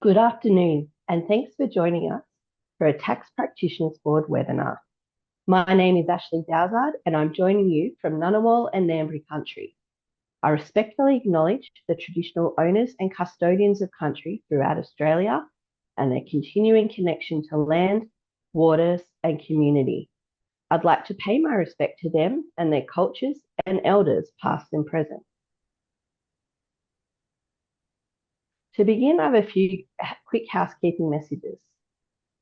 Good afternoon, and thanks for joining us for a Tax Practitioners Board webinar. My name is Ashley Dowsard, and I'm joining you from Ngunnawal and Ngambri country. I respectfully acknowledge the traditional owners and custodians of country throughout Australia and their continuing connection to land, waters, and community. I'd like to pay my respect to them and their cultures and elders past and present. To begin, I have a few quick housekeeping messages.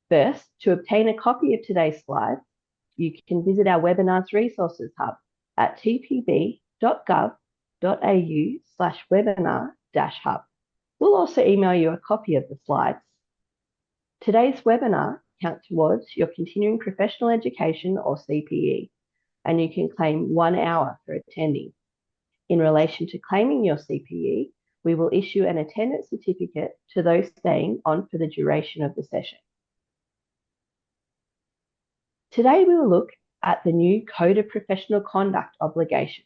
First, to obtain a copy of today's slides, you can visit our Webinars Resources Hub at tpb.gov.au/webinar-hub. We'll also email you a copy of the slides. Today's webinar counts towards your continuing professional education or CPE, and you can claim 1 hour for attending. In relation to claiming your CPE, we will issue an attendance certificate to those staying on for the duration of the session. Today, we will look at the new Code of Professional Conduct obligations.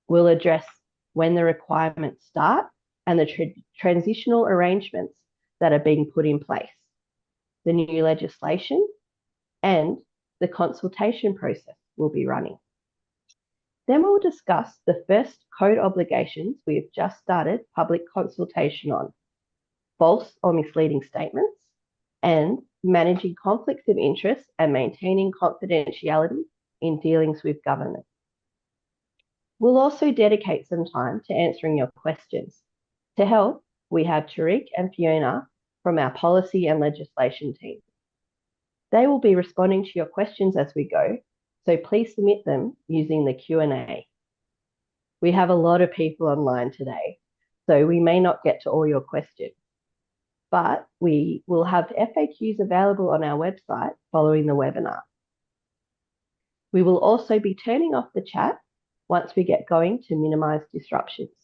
We'll address when the requirements start and the transitional arrangements that are being put in place, the new legislation, and the consultation process we'll be running. Then we'll discuss the first code obligations we have just started public consultation on, false or misleading statements, and managing conflicts of interest and maintaining confidentiality in dealings with government. We'll also dedicate some time to answering your questions. To help, we have Tariq and Fiona from our policy and legislation team. They will be responding to your questions as we go, so please submit them using the Q&A. We have a lot of people online today, so we may not get to all your questions, but we will have FAQs available on our website following the webinar. We will also be turning off the chat once we get going to minimise disruptions.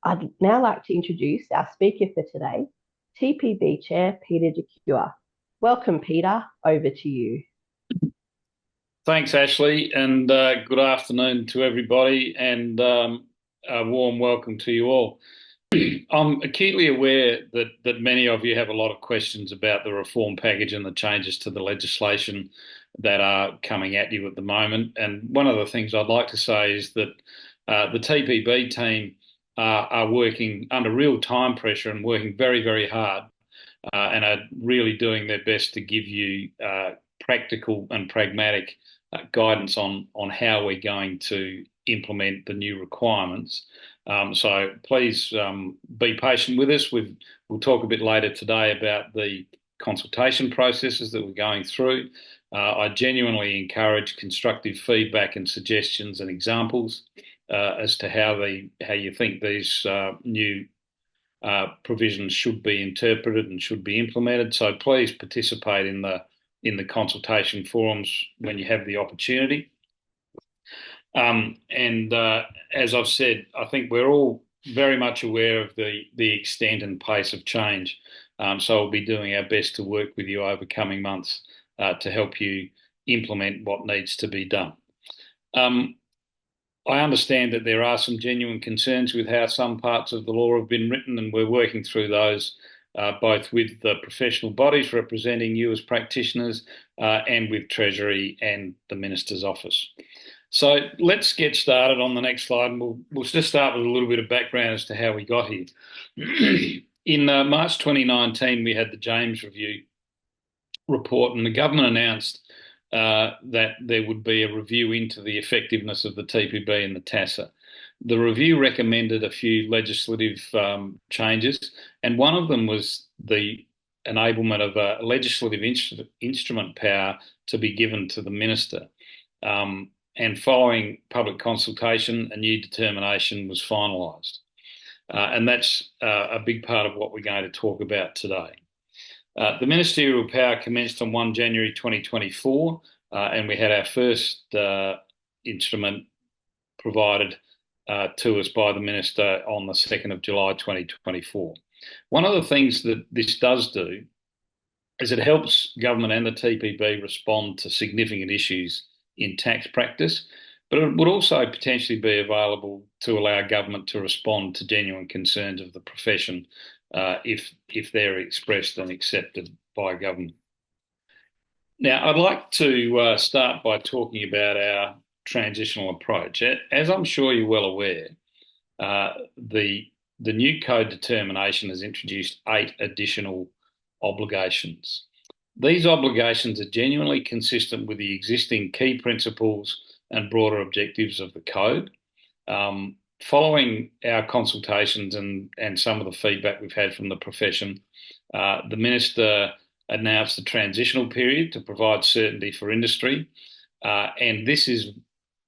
I'd now like to introduce our speaker for today, TPB Chair Peter DeCure. Welcome, Peter. Over to you. Thanks, Ashley, and good afternoon to everybody, and a warm welcome to you all. I'm acutely aware that many of you have a lot of questions about the reform package and the changes to the legislation that are coming at you at the moment. And one of the things I'd like to say is that the TPB team are working under real time pressure and working very, very hard and are really doing their best to give you practical and pragmatic guidance on how we're going to implement the new requirements. So please be patient with us. We'll talk a bit later today about the consultation processes that we're going through. I genuinely encourage constructive feedback and suggestions and examples as to how you think these new provisions should be interpreted and should be implemented. So please participate in the consultation forums when you have the opportunity. As I've said, I think we're all very much aware of the extent and pace of change. So we'll be doing our best to work with you over coming months to help you implement what needs to be done. I understand that there are some genuine concerns with how some parts of the law have been written, and we're working through those both with the professional bodies representing you as practitioners and with Treasury and the Minister's Office. So let's get started on the next slide, and we'll just start with a little bit of background as to how we got here. In March 2019, we had the James Review report, and the government announced that there would be a review into the effectiveness of the TPB and the TASA. The review recommended a few legislative changes, and one of them was the enablement of a legislative instrument power to be given to the Minister. And following public consultation, a new determination was finalised. And that's a big part of what we're going to talk about today. The ministerial power commenced on 1 January 2024, and we had our first instrument provided to us by the Minister on the 2nd of July 2024. One of the things that this does do is it helps government and the TPB respond to significant issues in tax practice, but it would also potentially be available to allow government to respond to genuine concerns of the profession if they're expressed and accepted by government. Now, I'd like to start by talking about our transitional approach. As I'm sure you're well aware, the new code determination has introduced 8 additional obligations. These obligations are genuinely consistent with the existing key principles and broader objectives of the code. Following our consultations and some of the feedback we've had from the profession, the Minister announced a transitional period to provide certainty for industry. And this is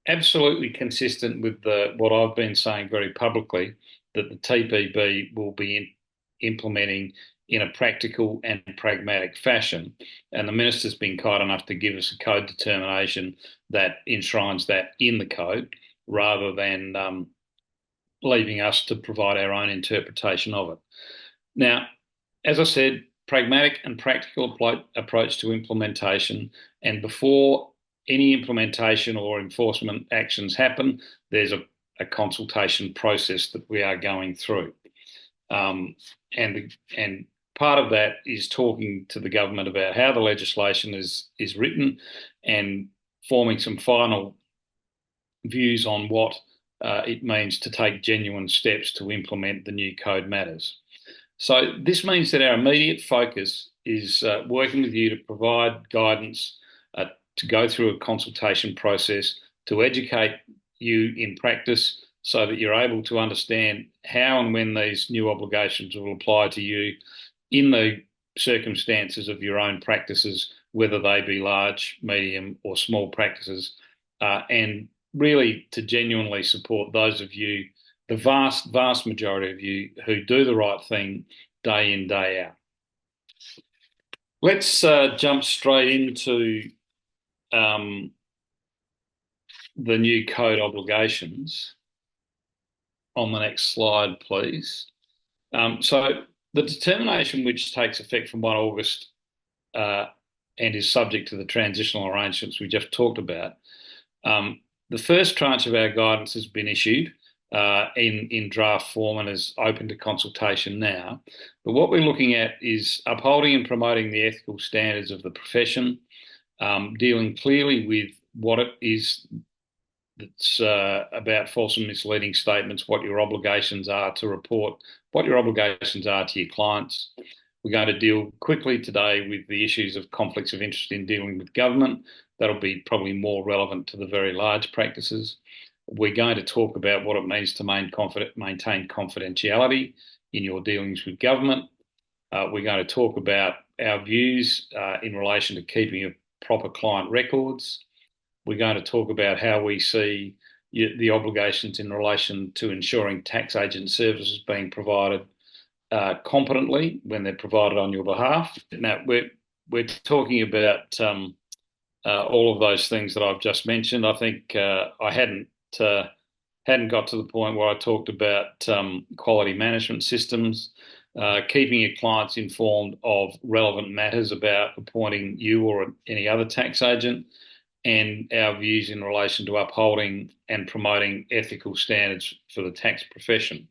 absolutely consistent with what I've been saying very publicly, that the TPB will be implementing in a practical and pragmatic fashion. And the Minister's been kind enough to give us a code determination that enshrines that in the code rather than leaving us to provide our own interpretation of it. Now, as I said, pragmatic and practical approach to implementation, and before any implementation or enforcement actions happen, there's a consultation process that we are going through. And part of that is talking to the government about how the legislation is written and forming some final views on what it means to take genuine steps to implement the new code matters. So this means that our immediate focus is working with you to provide guidance, to go through a consultation process, to educate you in practice so that you're able to understand how and when these new obligations will apply to you in the circumstances of your own practices, whether they be large, medium or small practices, and really to genuinely support those of you, the vast majority of you who do the right thing day in, day out. Let's jump straight into the new code obligations. On the next slide, please. So the determination, which takes effect from 1 August and is subject to the transitional arrangements we just talked about, the first tranche of our guidance has been issued in draft form and is open to consultation now. But what we're looking at is upholding and promoting the ethical standards of the profession, dealing clearly with what it is that's about false and misleading statements, what your obligations are to report, what your obligations are to your clients. We're going to deal quickly today with the issues of conflicts of interest in dealing with government. That'll be probably more relevant to the very large practices. We're going to talk about what it means to maintain confidentiality in your dealings with government. We're going to talk about our views in relation to keeping of proper client records. We're going to talk about how we see the obligations in relation to ensuring tax agent services being provided competently when they're provided on your behalf. Now, we're talking about all of those things that I've just mentioned. I think I hadn't got to the point where I talked about quality management systems, keeping your clients informed of relevant matters about appointing you or any other tax agent, and our views in relation to upholding and promoting ethical standards for the tax profession.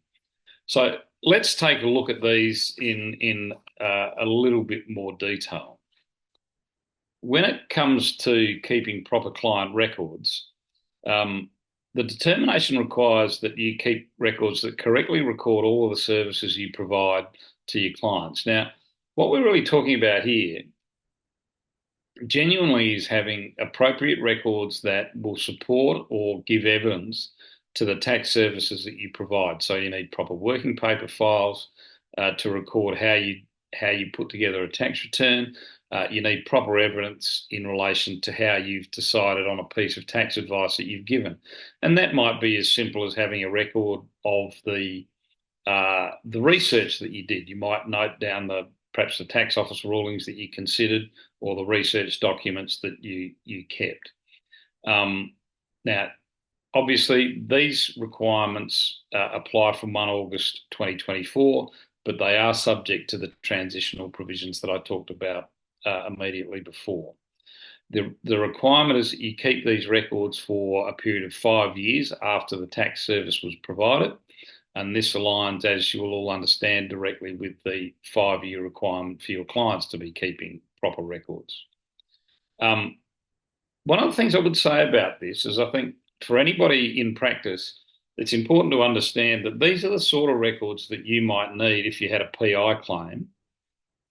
So let's take a look at these in a little bit more detail. When it comes to keeping proper client records, the determination requires that you keep records that correctly record all of the services you provide to your clients. Now, what we're really talking about here genuinely is having appropriate records that will support or give evidence to the tax services that you provide. So you need proper working paper files to record how you put together a tax return. You need proper evidence in relation to how you've decided on a piece of tax advice that you've given. And that might be as simple as having a record of the research that you did. You might note down perhaps the tax office rulings that you considered or the research documents that you kept. Now, obviously, these requirements apply from 1 August 2024, but they are subject to the transitional provisions that I talked about immediately before. The requirement is that you keep these records for a period of 5 years after the tax service was provided. And this aligns, as you will all understand, directly with the 5-year requirement for your clients to be keeping proper records. One of the things I would say about this is I think for anybody in practice, it's important to understand that these are the sort of records that you might need if you had a PI claim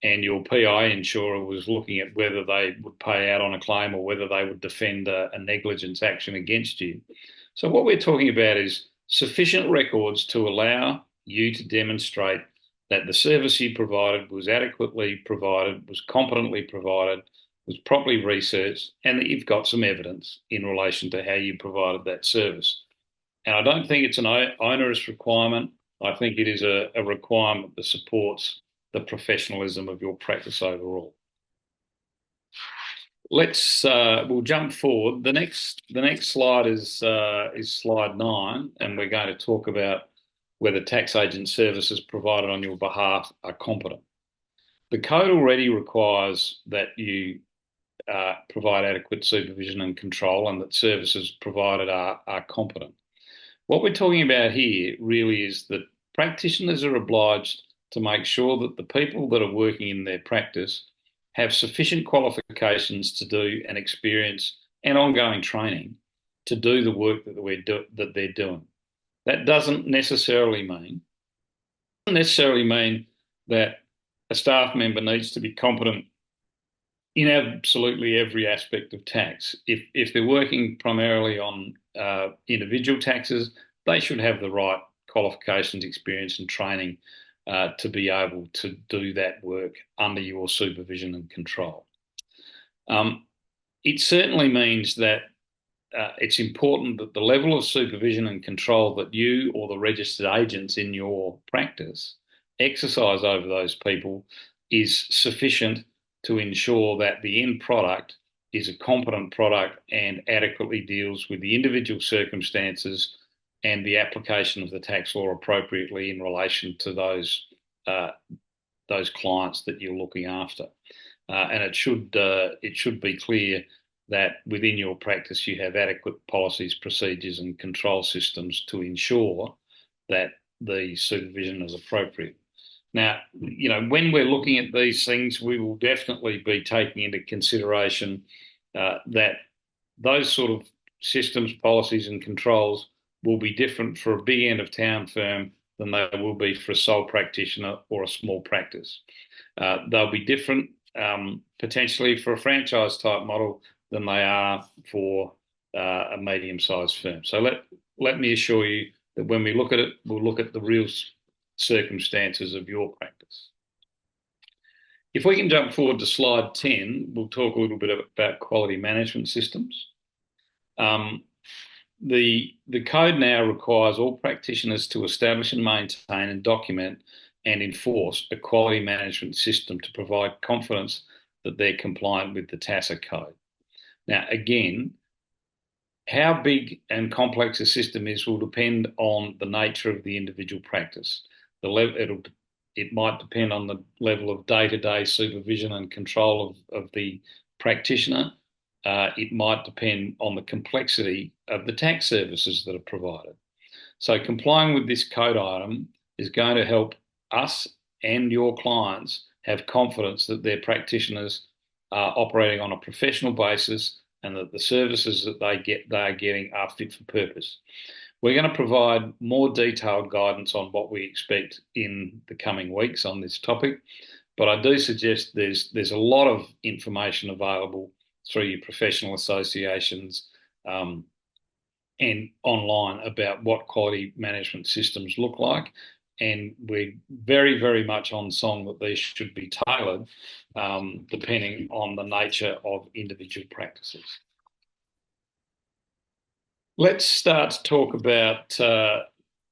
and your PI insurer was looking at whether they would pay out on a claim or whether they would defend a negligence action against you. So what we're talking about is sufficient records to allow you to demonstrate that the service you provided was adequately provided, was competently provided, was properly researched, and that you've got some evidence in relation to how you provided that service. And I don't think it's an onerous requirement. I think it is a requirement that supports the professionalism of your practice overall. We'll jump forward. The next slide is slide 9, and we're going to talk about whether tax agent services provided on your behalf are competent. The code already requires that you provide adequate supervision and control, and that services provided are competent. What we're talking about here really is that practitioners are obliged to make sure that the people that are working in their practice have sufficient qualifications to do and experience and ongoing training to do the work that they're doing. That doesn't necessarily mean that a staff member needs to be competent in absolutely every aspect of tax. If they're working primarily on individual taxes, they should have the right qualifications, experience and training to be able to do that work under your supervision and control. It certainly means that it's important that the level of supervision and control that you or the registered agents in your practice exercise over those people is sufficient to ensure that the end product is a competent product and adequately deals with the individual circumstances and the application of the tax law appropriately in relation to those clients that you're looking after. And it should be clear that within your practice you have adequate policies, procedures and control systems to ensure that the supervision is appropriate. Now, when we're looking at these things, we will definitely be taking into consideration that those sort of systems, policies and controls will be different for a big end of town firm than they will be for a sole practitioner or a small practice. They'll be different potentially for a franchise type model than they are for a medium-sized firm. So let me assure you that when we look at it, we'll look at the real circumstances of your practice. If we can jump forward to slide 10, we'll talk a little bit about quality management systems. The code now requires all practitioners to establish and maintain and document and enforce a quality management system to provide confidence that they're compliant with the TASA code. Now, again, how big and complex a system is will depend on the nature of the individual practice. It might depend on the level of day-to-day supervision and control of the practitioner. It might depend on the complexity of the tax services that are provided. So complying with this code item is going to help us and your clients have confidence that their practitioners are operating on a professional basis and that the services that they are getting are fit for purpose. We're going to provide more detailed guidance on what we expect in the coming weeks on this topic, but I do suggest there's a lot of information available through your professional associations and online about what quality management systems look like. And we're very, very much on song that these should be tailored depending on the nature of individual practices. Let's start to talk about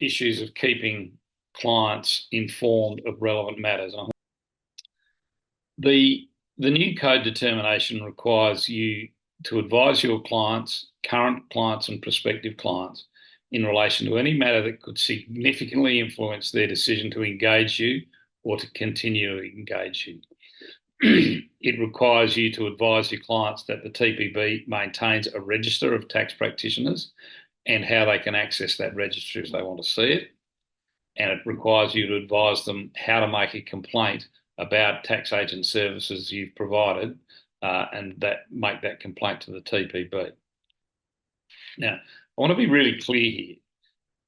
issues of keeping clients informed of relevant matters. The new code determination requires you to advise your clients, current clients and prospective clients in relation to any matter that could significantly influence their decision to engage you or to continue to engage you. it requires you to advise your clients that the TPB maintains a register of tax practitioners and how they can access that register if they want to see it. And it requires you to advise them how to make a complaint about tax agent services you've provided and that make that complaint to the TPB. Now, I want to be really clear here.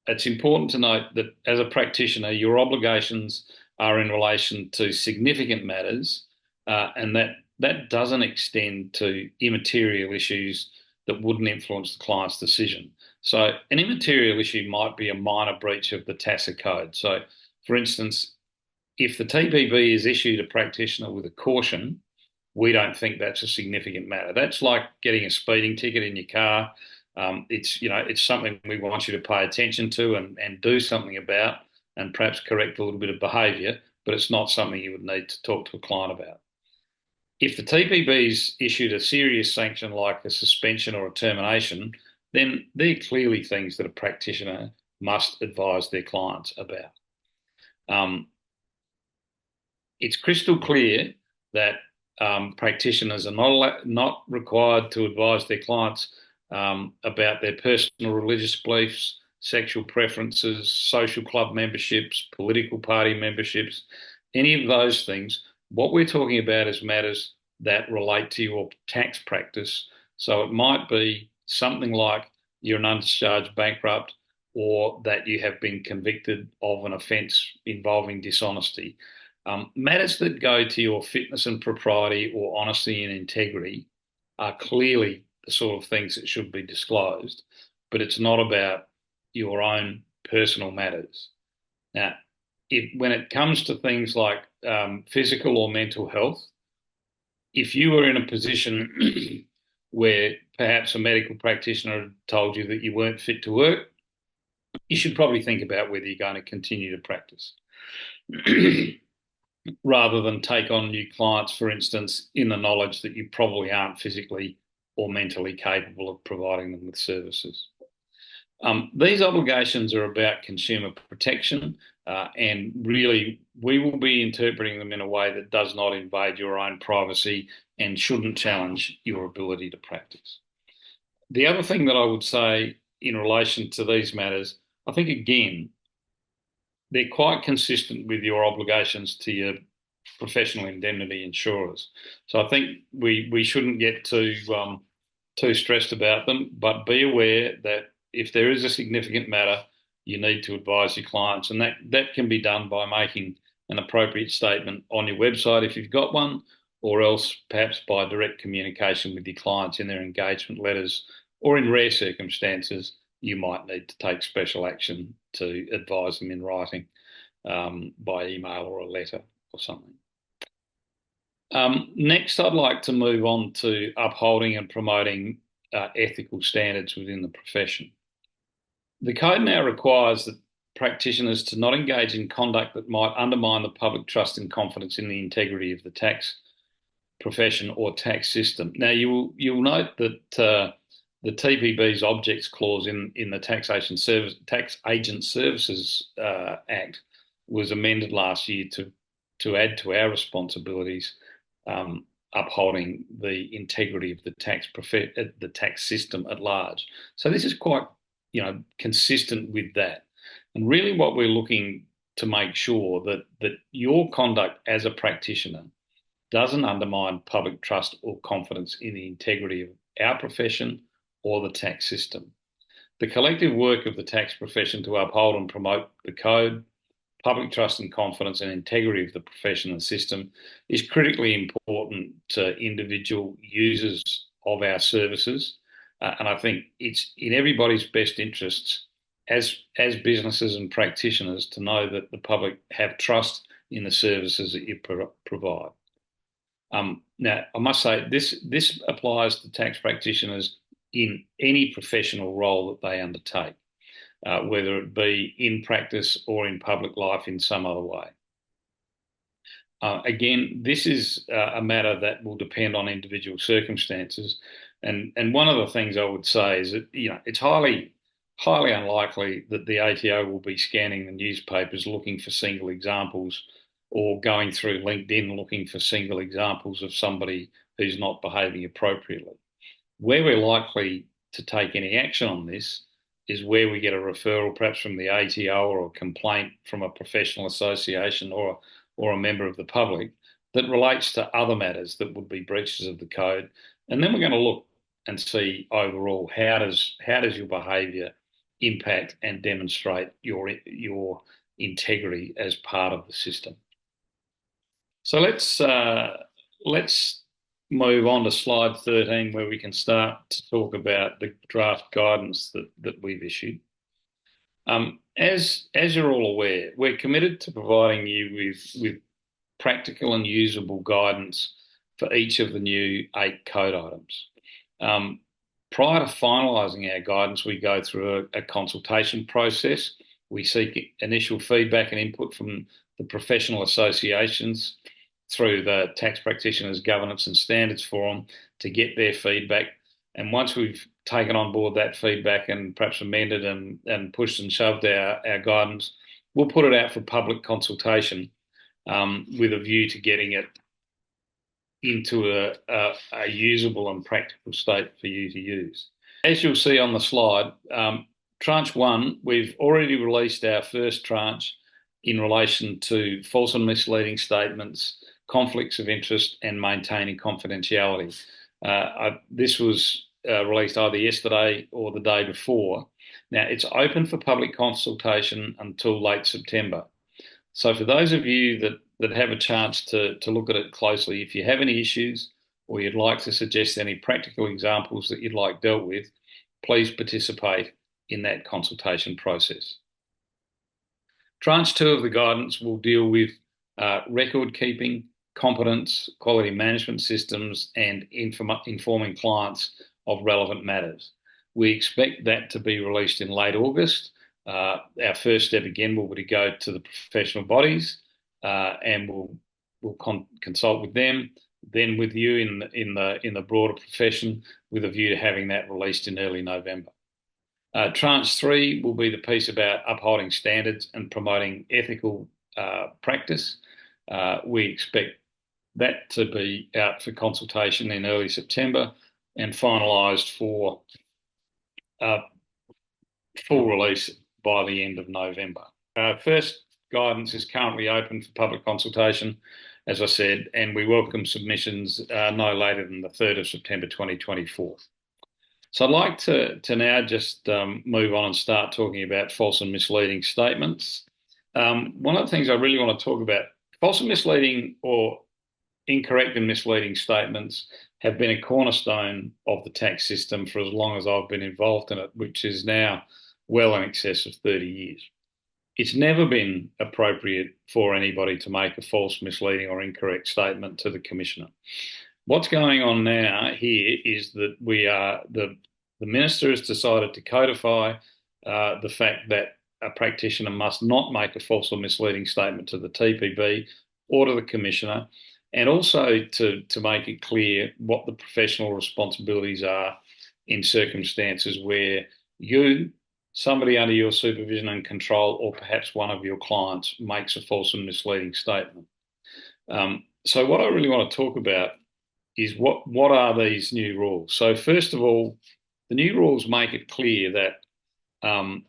It's important to note that as a practitioner, your obligations are in relation to significant matters, and that doesn't extend to immaterial issues that wouldn't influence the client's decision. So an immaterial issue might be a minor breach of the TASA code. So, for instance, if the TPB is issued a practitioner with a caution, we don't think that's a significant matter. That's like getting a speeding ticket in your car. It's something we want you to pay attention to and do something about and perhaps correct a little bit of behaviour, but it's not something you would need to talk to a client about. If the TPB's issued a serious sanction like a suspension or a termination, then they're clearly things that a practitioner must advise their clients about. It's crystal clear that practitioners are not required to advise their clients about their personal religious beliefs, sexual preferences, social club memberships, political party memberships, any of those things. What we're talking about is matters that relate to your tax practice. So it might be something like you're an undischarged bankrupt or that you have been convicted of an offence involving dishonesty. Matters that go to your fitness and propriety or honesty and integrity are clearly the sort of things that should be disclosed, but it's not about your own personal matters. Now, when it comes to things like physical or mental health, if you were in a position where perhaps a medical practitioner had told you that you weren't fit to work, you should probably think about whether you're going to continue to practice rather than take on new clients, for instance, in the knowledge that you probably aren't physically or mentally capable of providing them with services. These obligations are about consumer protection, and really we will be interpreting them in a way that does not invade your own privacy and shouldn't challenge your ability to practice. The other thing that I would say in relation to these matters, I think again, they're quite consistent with your obligations to your professional indemnity insurers. So I think we shouldn't get too stressed about them, but be aware that if there is a significant matter, you need to advise your clients, and that can be done by making an appropriate statement on your website if you've got one, or else perhaps by direct communication with your clients in their engagement letters, or in rare circumstances, you might need to take special action to advise them in writing by email or a letter or something. Next, I'd like to move on to upholding and promoting ethical standards within the profession. The code now requires that practitioners to not engage in conduct that might undermine the public trust and confidence in the integrity of the tax profession or tax system. Now, you'll note that the TPB's objects clause in the Tax Agent Services Act was amended last year to add to our responsibilities upholding the integrity of the tax system at large. So this is quite consistent with that. And really what we're looking to make sure that your conduct as a practitioner doesn't undermine public trust or confidence in the integrity of our profession or the tax system. The collective work of the tax profession to uphold and promote the code, public trust and confidence and integrity of the profession and system is critically important to individual users of our services. And I think it's in everybody's best interests as businesses and practitioners to know that the public have trust in the services that you provide. Now, I must say this applies to tax practitioners in any professional role that they undertake, whether it be in practice or in public life in some other way. Again, this is a matter that will depend on individual circumstances. And one of the things I would say is that it's highly unlikely that the ATO will be scanning the newspapers looking for single examples or going through LinkedIn looking for single examples of somebody who's not behaving appropriately. Where we're likely to take any action on this is where we get a referral, perhaps from the ATO, or a complaint from a professional association or a member of the public that relates to other matters that would be breaches of the code. And then we're going to look and see overall how does your behaviour impact and demonstrate your integrity as part of the system. So let's move on to slide 13, where we can start to talk about the draft guidance that we've issued. As you're all aware, we're committed to providing you with practical and usable guidance for each of the new 8 code items. Prior to finalising our guidance, we go through a consultation process. We seek initial feedback and input from the professional associations through the Tax Practitioners Governance and Standards Forum to get their feedback. And once we've taken on board that feedback and perhaps amended and pushed and shoved our guidance, we'll put it out for public consultation with a view to getting it into a usable and practical state for you to use. As you'll see on the slide, tranche 1, we've already released our first tranche in relation to false and misleading statements, conflicts of interest, and maintaining confidentiality. This was released either yesterday or the day before. Now, it's open for public consultation until late September. So for those of you that have a chance to look at it closely, if you have any issues or you'd like to suggest any practical examples that you'd like dealt with, please participate in that consultation process. Tranche 2 of the guidance will deal with record keeping, competence, quality management systems, and informing clients of relevant matters. We expect that to be released in late August. Our first step again will be to go to the professional bodies, and we'll consult with them, then with you in the broader profession, with a view to having that released in early November. Tranche 3 will be the piece about upholding standards and promoting ethical practice. We expect that to be out for consultation in early September and finalised for full release by the end of November. First guidance is currently open for public consultation, as I said, and we welcome submissions no later than the 3rd of September 2024. So I'd like to now just move on and start talking about false and misleading statements. One of the things I really want to talk about, false and misleading or incorrect and misleading statements have been a cornerstone of the tax system for as long as I've been involved in it, which is now well in excess of 30 years. It's never been appropriate for anybody to make a false, misleading or incorrect statement to the Commissioner. What's going on now here is that the Minister has decided to codify the fact that a practitioner must not make a false or misleading statement to the TPB or to the Commissioner, and also to make it clear what the professional responsibilities are in circumstances where you, somebody under your supervision and control, or perhaps one of your clients makes a false and misleading statement. So what I really want to talk about is what are these new rules? So first of all, the new rules make it clear that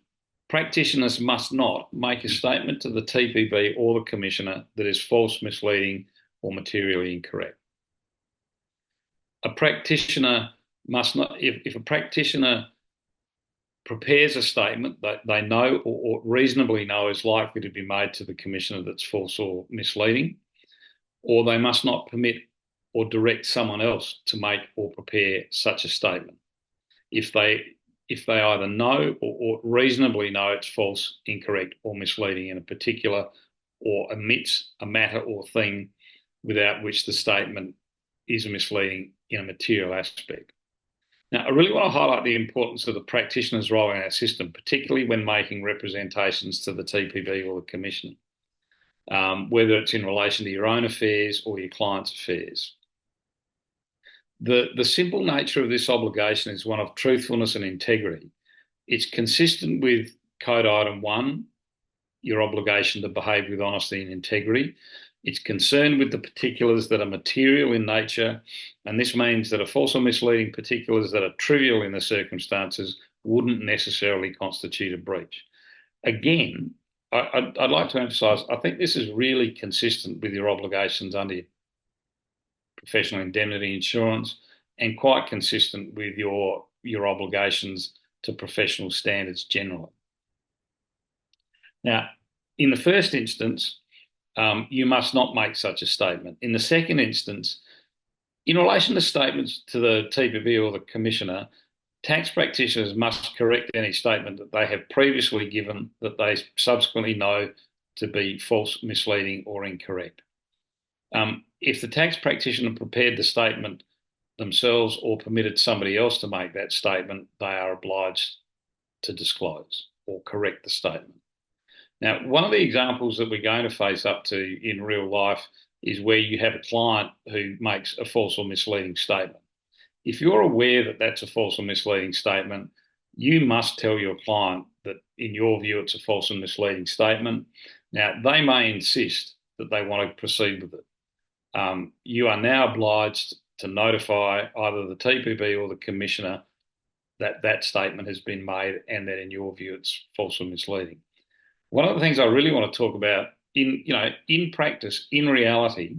practitioners must not make a statement to the TPB or the Commissioner that is false, misleading, or materially incorrect. A practitioner must not, if a practitioner prepares a statement that they know or reasonably know is likely to be made to the Commissioner that's false or misleading, or they must not permit or direct someone else to make or prepare such a statement. If they either know or reasonably know it's false, incorrect, or misleading in a particular, or omits a matter or thing without which the statement is misleading in a material aspect. Now, I really want to highlight the importance of the practitioner's role in our system, particularly when making representations to the TPB or the Commissioner, whether it's in relation to your own affairs or your client's affairs. The simple nature of this obligation is one of truthfulness and integrity. It's consistent with Code Item 1, your obligation to behave with honesty and integrity, It's concerned with the particulars that are material in nature, and this means that a false or misleading particulars that are trivial in the circumstances wouldn't necessarily constitute a breach. Again, I'd like to emphasise, I think this is really consistent with your obligations under your professional indemnity insurance and quite consistent with your obligations to professional standards generally. Now, in the first instance, you must not make such a statement. In the second instance, in relation to statements to the TPB or the Commissioner, tax practitioners must correct any statement that they have previously given that they subsequently know to be false, misleading, or incorrect. If the tax practitioner prepared the statement themselves or permitted somebody else to make that statement, they are obliged to disclose or correct the statement. Now, one of the examples that we're going to face up to in real life is where you have a client who makes a false or misleading statement. If you're aware that that's a false or misleading statement, you must tell your client that, in your view, it's a false and misleading statement. Now, they may insist that they want to proceed with it. You are now obliged to notify either the TPB or the Commissioner that that statement has been made and that, in your view, it's false or misleading. One of the things I really want to talk about in practice, in reality,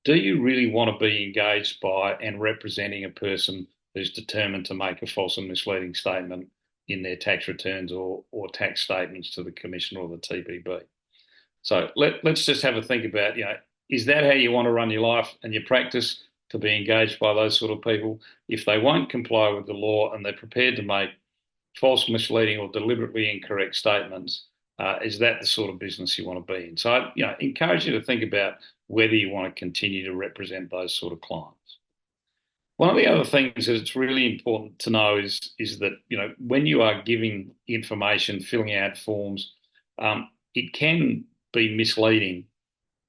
do you really want to be engaged by and representing a person who's determined to make a false and misleading statement in their tax returns or tax statements to the Commissioner or the TPB? So let's just have a think about, is that how you want to run your life and your practice, to be engaged by those sort of people? If they won't comply with the law and they're prepared to make false, misleading, or deliberately incorrect statements, is that the sort of business you want to be in? So I encourage you to think about whether you want to continue to represent those sort of clients. One of the other things that it's really important to know is that when you are giving information, filling out forms, it can be misleading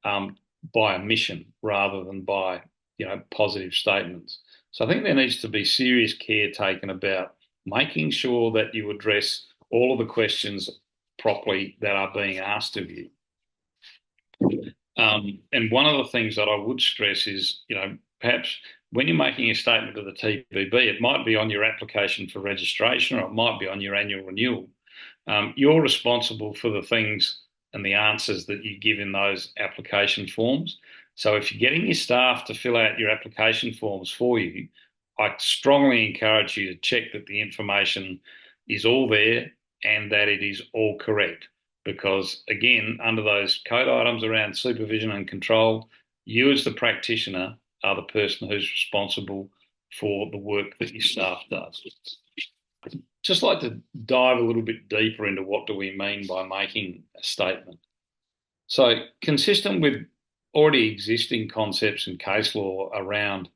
by omission rather than by positive statements. So I think there needs to be serious care taken about making sure that you address all of the questions properly that are being asked of you. And one of the things that I would stress is, perhaps when you're making a statement to the TPB, it might be on your application for registration or it might be on your annual renewal. You're responsible for the things and the answers that you give in those application forms. So if you're getting your staff to fill out your application forms for you, I strongly encourage you to check that the information is all there and that it is all correct. Because again, under those code items around supervision and control, you as the practitioner are the person who's responsible for the work that your staff does. I'd just like to dive a little bit deeper into what do we mean by making a statement. So consistent with already existing concepts and case law around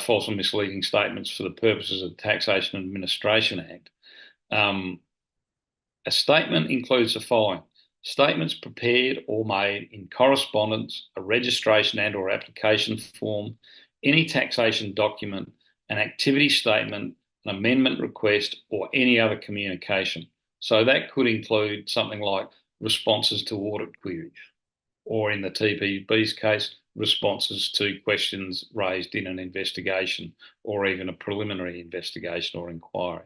false and misleading statements for the purposes of the Taxation and Administration Act, a statement includes the following: statements prepared or made in correspondence, a registration and or application form, any taxation document, an activity statement, an amendment request, or any other communication. So that could include something like responses to audit queries, or in the TPB's case, responses to questions raised in an investigation or even a preliminary investigation or inquiry.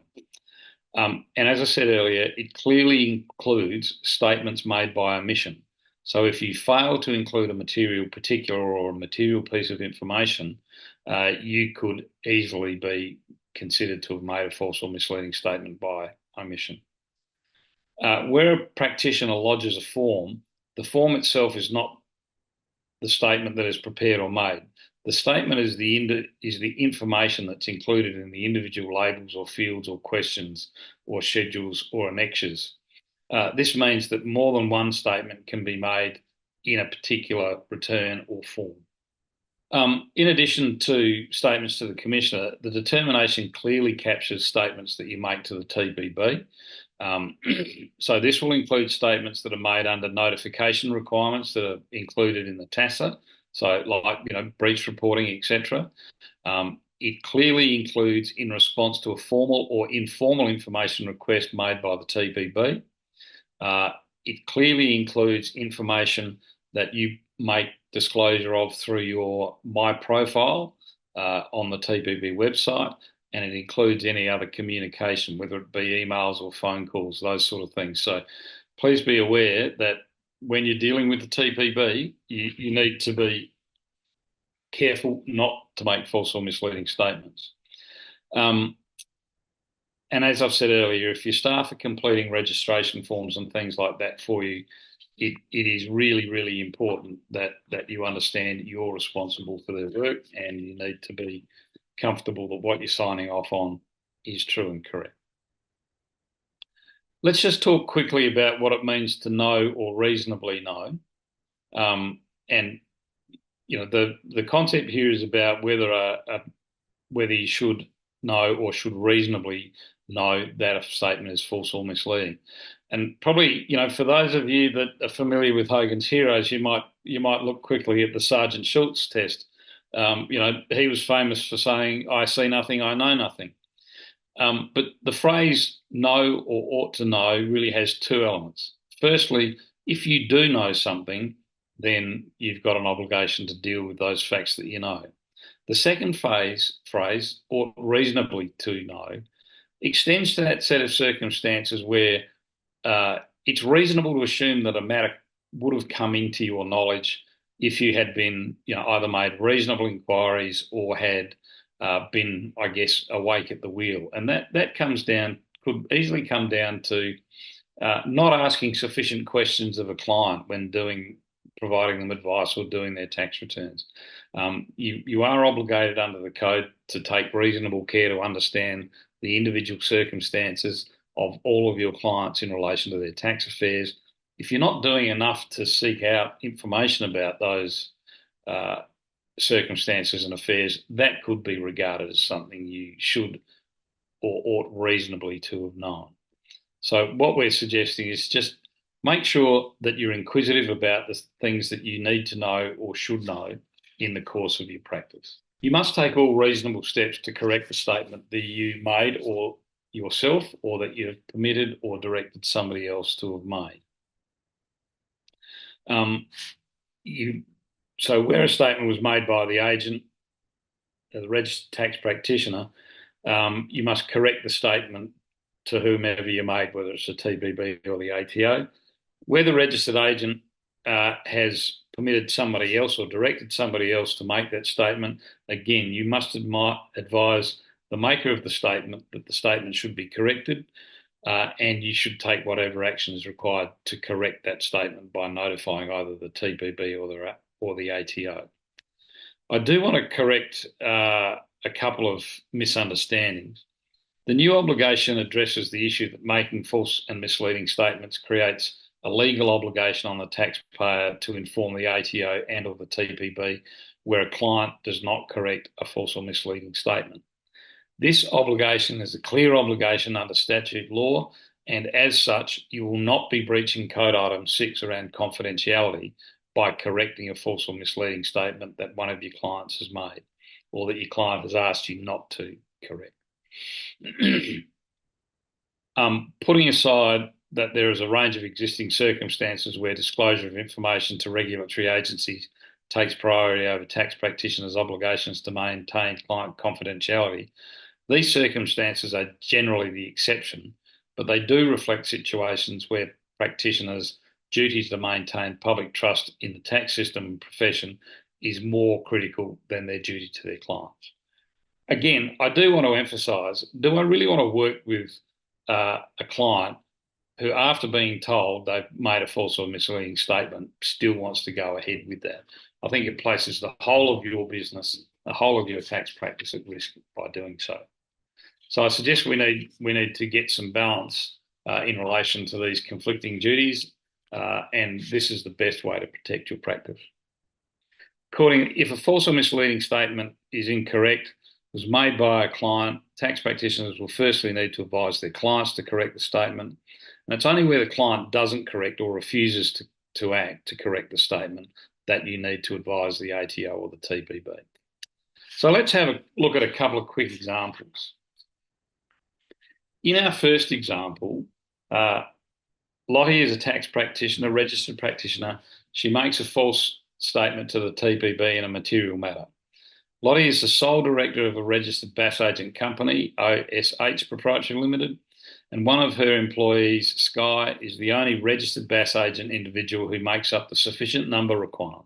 And as I said earlier, it clearly includes statements made by omission. So if you fail to include a material particular or a material piece of information, you could easily be considered to have made a false or misleading statement by omission. Where a practitioner lodges a form, the form itself is not the statement that is prepared or made. The statement is the information that's included in the individual labels or fields or questions or schedules or annexures. This means that more than one statement can be made in a particular return or form. In addition to statements to the Commissioner, the determination clearly captures statements that you make to the TPB. So this will include statements that are made under notification requirements that are included in the TASA, so like breach reporting, etc. It clearly includes in response to a formal or informal information request made by the TPB. It clearly includes information that you make disclosure of through your My Profile on the TPB website, and it includes any other communication, whether it be emails or phone calls, those sort of things. So please be aware that when you're dealing with the TPB, you need to be careful not to make false or misleading statements. And as I've said earlier, if your staff are completing registration forms and things like that for you, it is really, really important that you understand you're responsible for their work, and you need to be comfortable that what you're signing off on is true and correct. Let's just talk quickly about what it means to know or reasonably know. And the concept here is about whether you should know or should reasonably know that a statement is false or misleading. And probably, for those of you that are familiar with Hogan's Heroes, you might look quickly at the Sergeant Schultz test. He was famous for saying, "I see nothing, I know nothing." But the phrase "know" or "ought to know" really has two elements. Firstly, if you do know something, then you've got an obligation to deal with those facts that you know. The second phrase, "ought reasonably to know," extends to that set of circumstances where it's reasonable to assume that a matter would have come into your knowledge if you had been, either made reasonable inquiries or had been, I guess, awake at the wheel. And that could easily come down to not asking sufficient questions of a client when providing them advice or doing their tax returns. You are obligated under the code to take reasonable care to understand the individual circumstances of all of your clients in relation to their tax affairs. If you're not doing enough to seek out information about those circumstances and affairs, that could be regarded as something you should or ought reasonably to have known. So what we're suggesting is just make sure that you're inquisitive about the things that you need to know or should know in the course of your practice. You must take all reasonable steps to correct the statement that you made or yourself, or that you've permitted or directed somebody else to have made. So where a statement was made by the agent, the registered tax practitioner, you must correct the statement to whomever you made, whether it's the TPB or the ATO. Where the registered agent has permitted somebody else or directed somebody else to make that statement, again, you must advise the maker of the statement that the statement should be corrected, and you should take whatever action is required to correct that statement by notifying either the TPB or the ATO. I do want to correct a couple of misunderstandings. The new obligation addresses the issue that making false and misleading statements creates a legal obligation on the taxpayer to inform the ATO and or the TPB where a client does not correct a false or misleading statement. This obligation is a clear obligation under statute law, and as such, you will not be breaching Code Item 6 around confidentiality by correcting a false or misleading statement that one of your clients has made or that your client has asked you not to correct. Putting aside that there is a range of existing circumstances where disclosure of information to regulatory agencies takes priority over tax practitioners' obligations to maintain client confidentiality, these circumstances are generally the exception, but they do reflect situations where practitioners' duties to maintain public trust in the tax system and profession is more critical than their duty to their clients. Again, I do want to emphasise, do I really want to work with a client who, after being told they've made a false or misleading statement, still wants to go ahead with that? I think it places the whole of your business, the whole of your tax practice at risk by doing so. So I suggest we need to get some balance in relation to these conflicting duties, and this is the best way to protect your practice. If a false or misleading statement is incorrect, was made by a client, tax practitioners will firstly need to advise their clients to correct the statement. And it's only where the client doesn't correct or refuses to act to correct the statement that you need to advise the ATO or the TPB. So let's have a look at a couple of quick examples. In our first example, Lottie is a tax practitioner, registered practitioner. She makes a false statement to the TPB in a material matter. Lottie is the sole director of a registered bass agent company, OSH Proprietary Limited, and one of her employees, Sky, is the only registered bass agent individual who makes up the sufficient number requirement.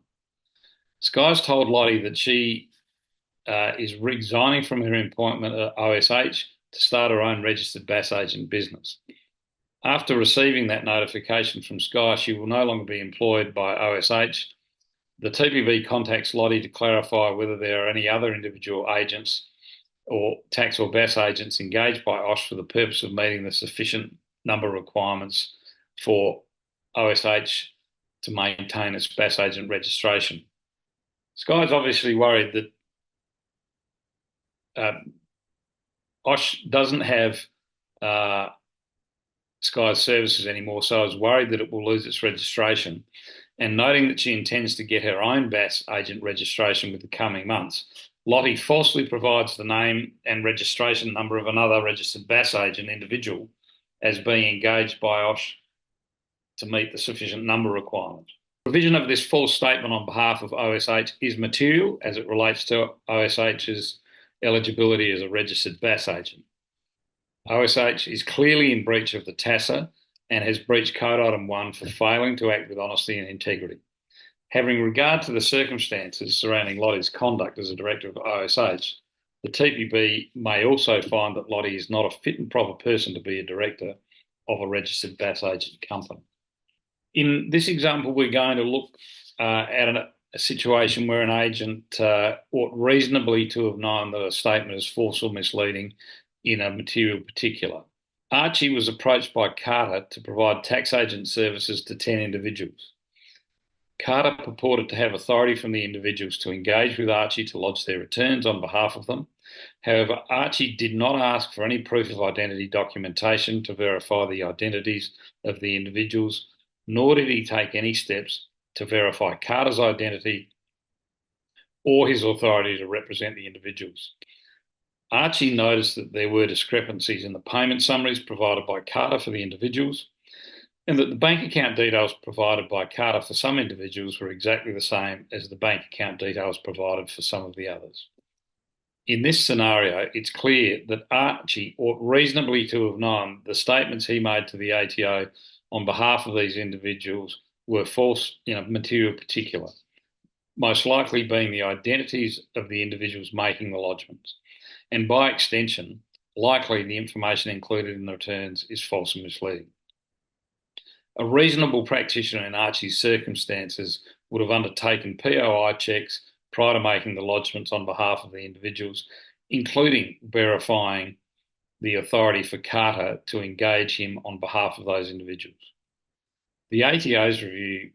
Sky's told Lottie that she is resigning from her employment at OSH to start her own registered bass agent business. After receiving that notification from Sky, she will no longer be employed by OSH. The TPB contacts Lottie to clarify whether there are any other individual agents or tax or bass agents engaged by OSH for the purpose of meeting the sufficient number requirements for OSH to maintain its bass agent registration. Sky is obviously worried that OSH doesn't have Sky's services anymore, so is worried that it will lose its registration. And noting that she intends to get her own bass agent registration with the coming months, Lottie falsely provides the name and registration number of another registered bass agent individual as being engaged by OSH to meet the sufficient number requirement. Provision of this false statement on behalf of OSH is material as it relates to OSH's eligibility as a registered bass agent. OSH is clearly in breach of the TASA and has breached Code Item 1 for failing to act with honesty and integrity. Having regard to the circumstances surrounding Lottie's conduct as a director of OSH, the TPB may also find that Lottie is not a fit and proper person to be a director of a registered bass agent company. In this example, we're going to look at a situation where an agent ought reasonably to have known that a statement is false or misleading in a material particular. Archie was approached by Carter to provide tax agent services to 10 individuals. Carter purported to have authority from the individuals to engage with Archie to lodge their returns on behalf of them. However, Archie did not ask for any proof of identity documentation to verify the identities of the individuals, nor did he take any steps to verify Carter's identity or his authority to represent the individuals. Archie noticed that there were discrepancies in the payment summaries provided by Carter for the individuals, and that the bank account details provided by Carter for some individuals were exactly the same as the bank account details provided for some of the others. In this scenario, it's clear that Archie ought reasonably to have known the statements he made to the ATO on behalf of these individuals were false in a material particular, most likely being the identities of the individuals making the lodgements. And by extension, likely the information included in the returns is false and misleading. A reasonable practitioner in Archie's circumstances would have undertaken POI checks prior to making the lodgements on behalf of the individuals, including verifying the authority for Carter to engage him on behalf of those individuals. The ATO's review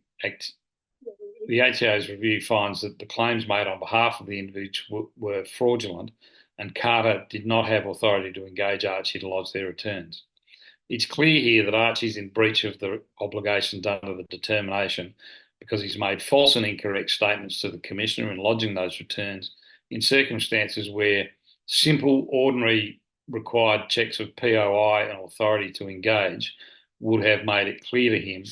finds that the claims made on behalf of the individuals were fraudulent, and Carter did not have authority to engage Archie to lodge their returns. It's clear here that Archie's in breach of the obligations under the determination because he's made false and incorrect statements to the Commissioner in lodging those returns in circumstances where simple, ordinary required checks of POI and authority to engage would have made it clear to him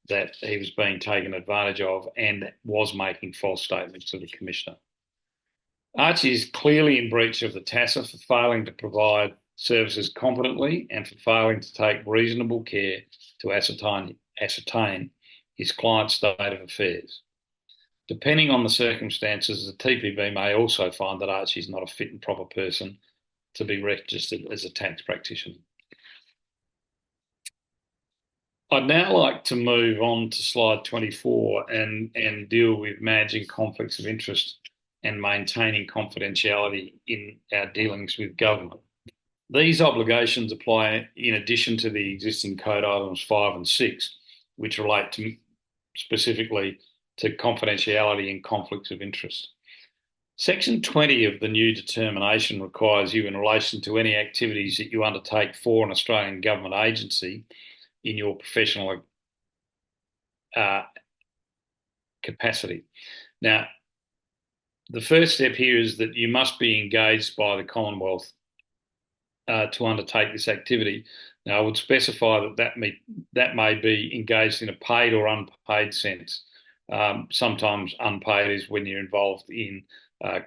that he was being taken advantage of and was making false statements to the Commissioner. Archie is clearly in breach of the TASA for failing to provide services competently and for failing to take reasonable care to ascertain his client's state of affairs. Depending on the circumstances, the TPB may also find that Archie is not a fit and proper person to be registered as a tax practitioner. I'd now like to move on to slide 24 and deal with managing conflicts of interest and maintaining confidentiality in our dealings with government. These obligations apply in addition to the existing Code Items 5 and 6, which relate specifically to confidentiality and conflicts of interest. Section 20 of the new determination requires you, in relation to any activities that you undertake for an Australian government agency in your professional capacity. Now, the first step here is that you must be engaged by the Commonwealth to undertake this activity. Now, I would specify that may be engaged in a paid or unpaid sense. sometimes unpaid, is when you're involved in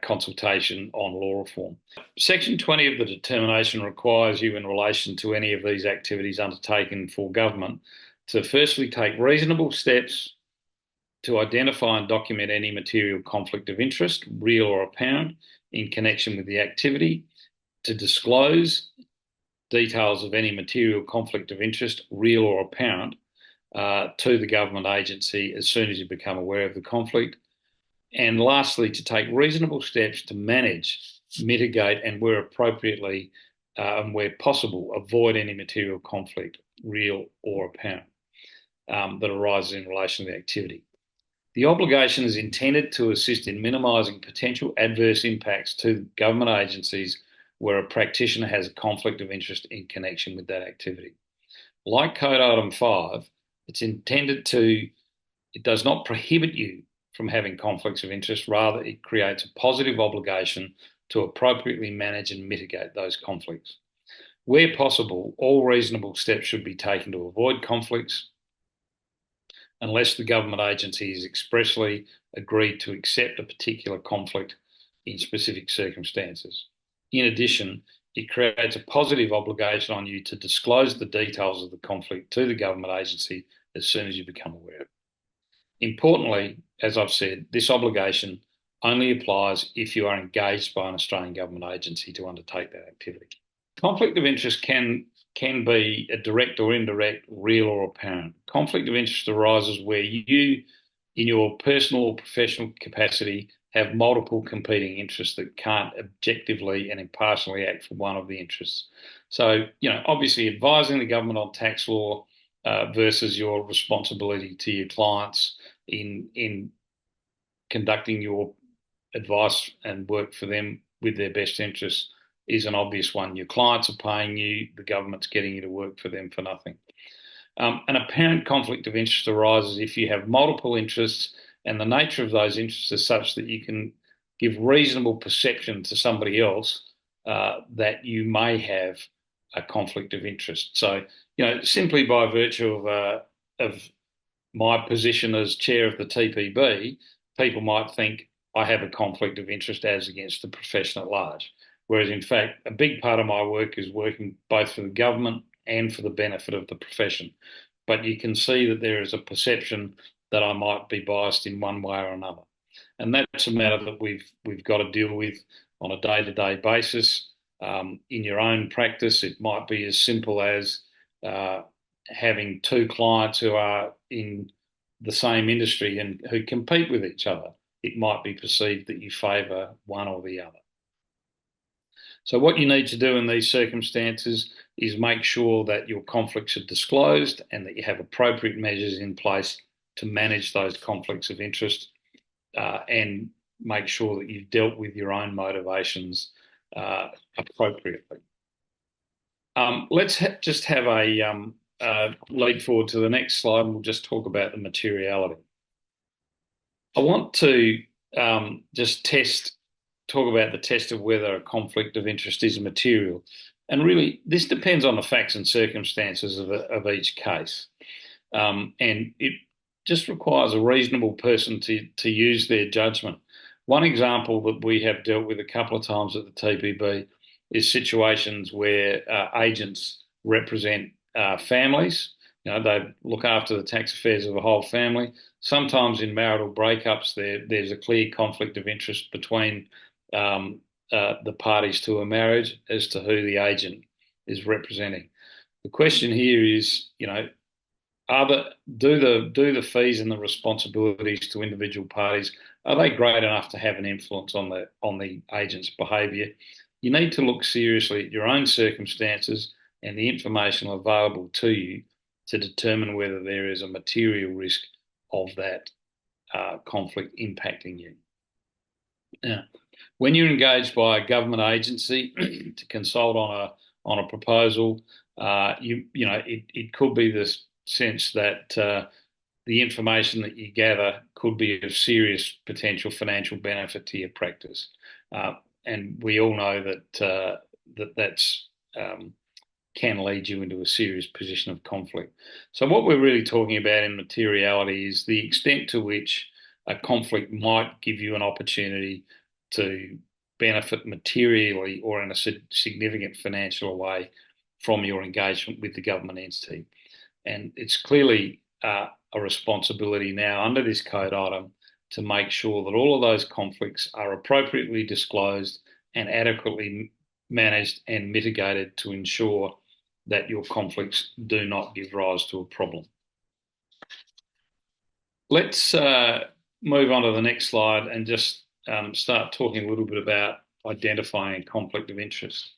consultation on law reform. Section 20 of the determination requires you, in relation to any of these activities undertaken for government, to firstly take reasonable steps to identify and document any material conflict of interest, real or apparent, in connection with the activity, to disclose details of any material conflict of interest, real or apparent, to the government agency as soon as you become aware of the conflict. And lastly, to take reasonable steps to manage, mitigate, and where appropriately and where possible, avoid any material conflict, real or apparent, that arises in relation to the activity. The obligation is intended to assist in minimising potential adverse impacts to government agencies where a practitioner has a conflict of interest in connection with that activity. Like Code Item 5, it does not prohibit you from having conflicts of interest. Rather, it creates a positive obligation to appropriately manage and mitigate those conflicts. Where possible, all reasonable steps should be taken to avoid conflicts, unless the government agency has expressly agreed to accept a particular conflict in specific circumstances. In addition, it creates a positive obligation on you to disclose the details of the conflict to the government agency as soon as you become aware of it. Importantly, as I've said, this obligation only applies if you are engaged by an Australian government agency to undertake that activity. Conflict of interest can be a direct or indirect, real or apparent. Conflict of interest arises where you, in your personal or professional capacity, have multiple competing interests that can't objectively and impartially act for one of the interests. So, obviously advising the government on tax law versus your responsibility to your clients in conducting your advice and work for them with their best interests is an obvious one. Your clients are paying you, the government's getting you to work for them for nothing. An apparent conflict of interest arises if you have multiple interests and the nature of those interests is such that you can give reasonable perception to somebody else that you may have a conflict of interest. So, simply by virtue of my position as chair of the TPB, people might think I have a conflict of interest as against the profession at large. Whereas, in fact, a big part of my work is working both for the government and for the benefit of the profession. But you can see that there is a perception that I might be biased in one way or another. And that's a matter that we've got to deal with on a day-to-day basis. In your own practice, it might be as simple as having two clients who are in the same industry and who compete with each other. It might be perceived that you favour one or the other. So what you need to do in these circumstances is make sure that your conflicts are disclosed and that you have appropriate measures in place to manage those conflicts of interest and make sure that you've dealt with your own motivations appropriately. Let's just have a lead forward to the next slide and we'll just talk about the materiality. I want to just talk about the test of whether a conflict of interest is material. And really, this depends on the facts and circumstances of each case. And it just requires a reasonable person to use their judgment. One example that we have dealt with a couple of times at the TPB is situations where agents represent families. They look after the tax affairs of a whole family. Sometimes in marital breakups, there's a clear conflict of interest between the parties to a marriage as to who the agent is representing. The question here is, do the fees and the responsibilities to individual parties, are they great enough to have an influence on the agent's behaviour? You need to look seriously at your own circumstances and the information available to you to determine whether there is a material risk of that conflict impacting you. Now, when you're engaged by a government agency to consult on a proposal, it could be the sense that the information that you gather could be of serious potential financial benefit to your practice, and we all know that that's can lead you into a serious position of conflict. So what we're really talking about in materiality is the extent to which a conflict might give you an opportunity to benefit materially or in a significant financial way from your engagement with the government entity. And it's clearly a responsibility now under this code item to make sure that all of those conflicts are appropriately disclosed and adequately managed and mitigated to ensure that your conflicts do not give rise to a problem. Let's move on to the next slide and just start talking a little bit about identifying conflict of interest.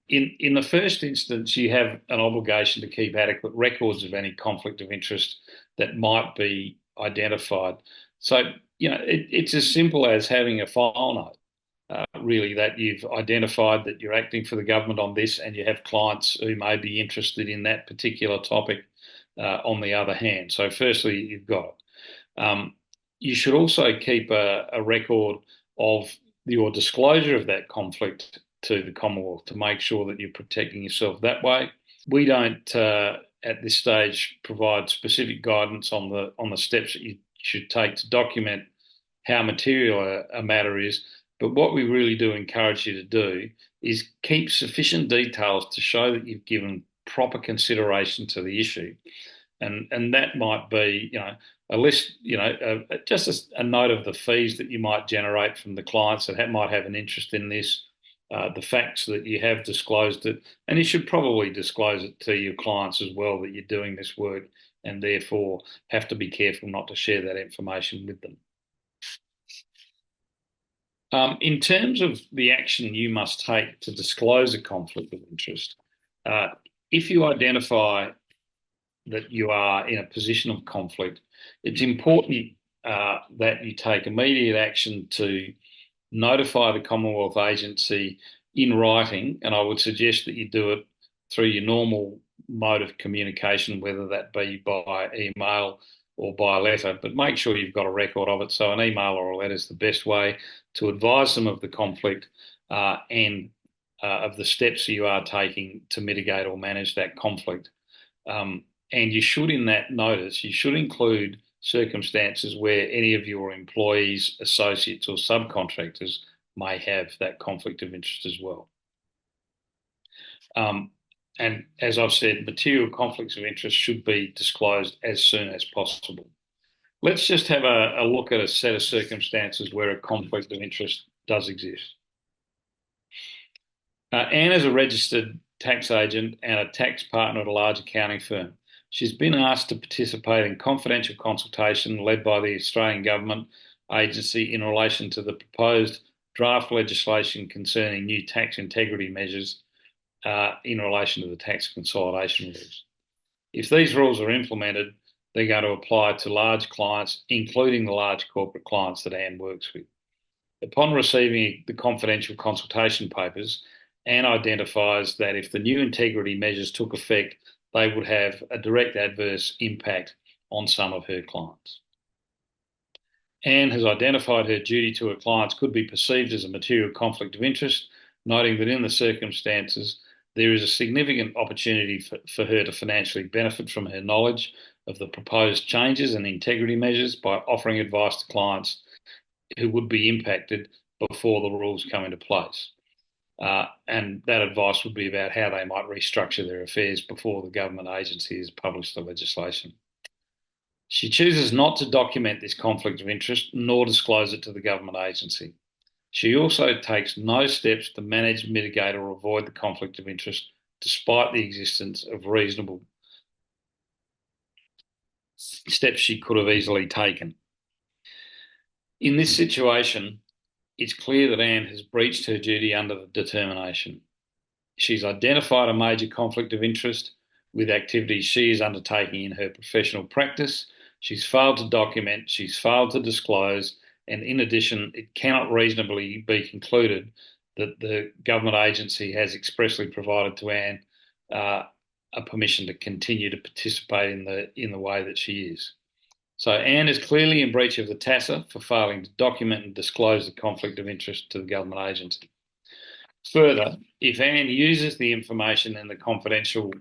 In the first instance, you have an obligation to keep adequate records of any conflict of interest that might be identified. So, it's as simple as having a file note, really, that you've identified that you're acting for the government on this and you have clients who may be interested in that particular topic on the other hand. So firstly, you've got it. You should also keep a record of your disclosure of that conflict to the Commonwealth to make sure that you're protecting yourself that way. We don't, at this stage, provide specific guidance on the steps that you should take to document how material a matter is. But what we really do encourage you to do is keep sufficient details to show that you've given proper consideration to the issue. And that might be, a list, just a note of the fees that you might generate from the clients that might have an interest in this, the facts that you have disclosed it, and you should probably disclose it to your clients as well that you're doing this work and therefore have to be careful not to share that information with them. In terms of the action you must take to disclose a conflict of interest, if you identify that you are in a position of conflict, it's important that you take immediate action to notify the Commonwealth agency in writing, and I would suggest that you do it through your normal mode of communication, whether that be by email or by letter, but make sure you've got a record of it. So an email or a letter is the best way to advise them of the conflict and of the steps you are taking to mitigate or manage that conflict. And you should, in that notice, you should include circumstances where any of your employees, associates or subcontractors may have that conflict of interest as well. And as I've said, material conflicts of interest should be disclosed as soon as possible. Let's just have a look at a set of circumstances where a conflict of interest does exist. Anne is a registered tax agent and a tax partner at a large accounting firm. She's been asked to participate in confidential consultation led by the Australian Government agency in relation to the proposed draft legislation concerning new tax integrity measures in relation to the tax consolidation rules. If these rules are implemented, they're going to apply to large clients, including the large corporate clients that Anne works with. Upon receiving the confidential consultation papers, Anne identifies that if the new integrity measures took effect, they would have a direct adverse impact on some of her clients. Anne has identified her duty to her clients could be perceived as a material conflict of interest, noting that in the circumstances, there is a significant opportunity for her to financially benefit from her knowledge of the proposed changes and integrity measures by offering advice to clients who would be impacted before the rules come into place. And that advice would be about how they might restructure their affairs before the government agency has published the legislation. She chooses not to document this conflict of interest nor disclose it to the government agency. She also takes no steps to manage, mitigate or avoid the conflict of interest despite the existence of reasonable steps she could have easily taken. In this situation, it's clear that Anne has breached her duty under the determination. She's identified a major conflict of interest with activities she is undertaking in her professional practice. She's failed to document, she's failed to disclose, and in addition, it cannot reasonably be concluded that the government agency has expressly provided to Anne a permission to continue to participate in the way that she is. So Anne is clearly in breach of the TASA for failing to document and disclose the conflict of interest to the government agency. Further, if Anne uses the information in the confidential